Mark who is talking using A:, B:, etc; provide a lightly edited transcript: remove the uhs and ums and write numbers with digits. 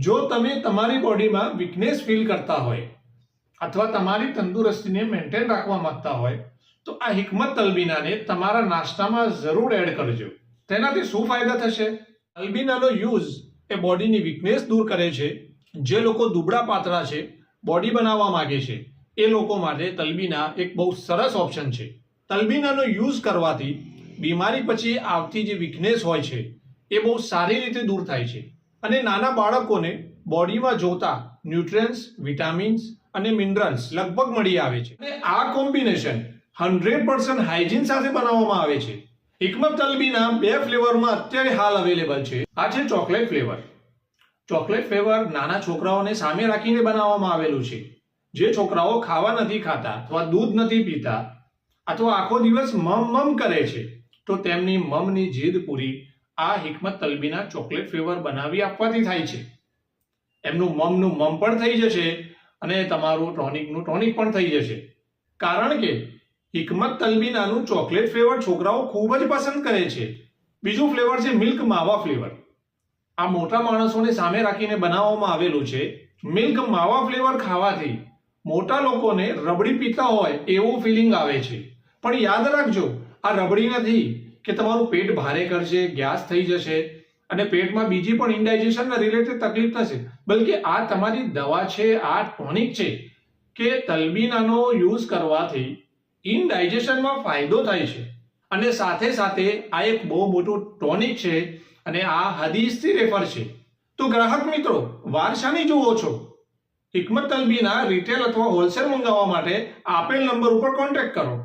A: જો તમે તમારી બોડીમાં વીકનેસ ફીલ કરતા હોય અથવા તમારી તંદુરસ્તીને મેન્ટેન રાખવા માંગતા હોય તો આ હિકમત તલબીનાને તમારા નાસ્તામાં જરૂર એડ કરજો. તેનાથી શું ફાયદા થશે? તલબીનાનો યુઝ એ બોડીની વીકનેસ દૂર કરે છે. જે લોકો દુબળા પાતળા છે, બોડી બનાવવા માંગે છે, એ લોકો માટે તલબીના એક બહુ સરસ ઓપ્શન છે. તલબીનાનો યુઝ કરવાથી બીમારી પછી આવતી જે વીકનેસ હોય છે એ બહુ સારી રીતે દૂર થાય છે અને નાના બાળકોને બોડીમાં જોતા ન્યુટ્રિયન્ટ્સ, વિટામિન્સ અને મિનરલ્સ લગભગ મળી આવે છે. અને આ કોમ્બિનેશન 100% હાઇજીન સાથે બનાવવામાં આવે છે. હિકમત તલબીના 2 ફ્લેવરમાં અત્યારે હાલ અવેલેબલ છે. આ છે ચોકલેટ ફ્લેવર. ચોકલેટ ફ્લેવર નાના છોકરાઓને સામે રાખીને બનાવવામાં આવેલું છે. જે છોકરાઓ ખાવા નથી ખાતા અથવા દૂધ નથી પીતા અથવા આખો દિવસ મમ કરે છે તો તેમની મમની જીદ પૂરી આ હિકમત તલબીના ચોકલેટ ફ્લેવર બનાવી આપવાથી થાય છે. એમનું મમનું મમ પણ થઈ જશે અને તમારું ટોનિકનું ટોનિક પણ થઈ જશે. કારણ કે હિકમત તલબીનાનું ચોકલેટ ફ્લેવર છોકરાઓ ખૂબ જ પસંદ કરે છે. બીજું ફ્લેવર છે મિલ્ક માવા ફ્લેવર. આ મોટા માણસોને સામે રાખીને બનાવવામાં આવેલું છે. મિલ્ક માવા ફ્લેવર ખાવાથી મોટા લોકોને રબડી પીતા હોય એવું ફિલિંગ આવે છે. પણ યાદ રાખજો, આ રબડી નથી કે તમારું પેટ ભારે કરશે, ગેસ થઈ જશે અને પેટમાં બીજી પણ ઇનડાઇજેશનના રિલેટેડ તકલીફ થશે. બલકે આ તમારી દવા છે, આ ટોનિક છે કે તલબીનાનો યુઝ કરવાથી ઇનડાઇજેશનમાં ફાયદો થાય છે અને સાથે સાથે આ એક બહુ મોટું ટોનિક છે અને આ હદીસથી રેફર છે. તો ગ્રાહક મિત્રો, વાર શાની જુઓ છો? હિકમત તલબીના રિટેલ અથવા હોલસેલ મંગાવવા માટે આપેલ નંબર ઉપર કોન્ટેક્ટ કરો.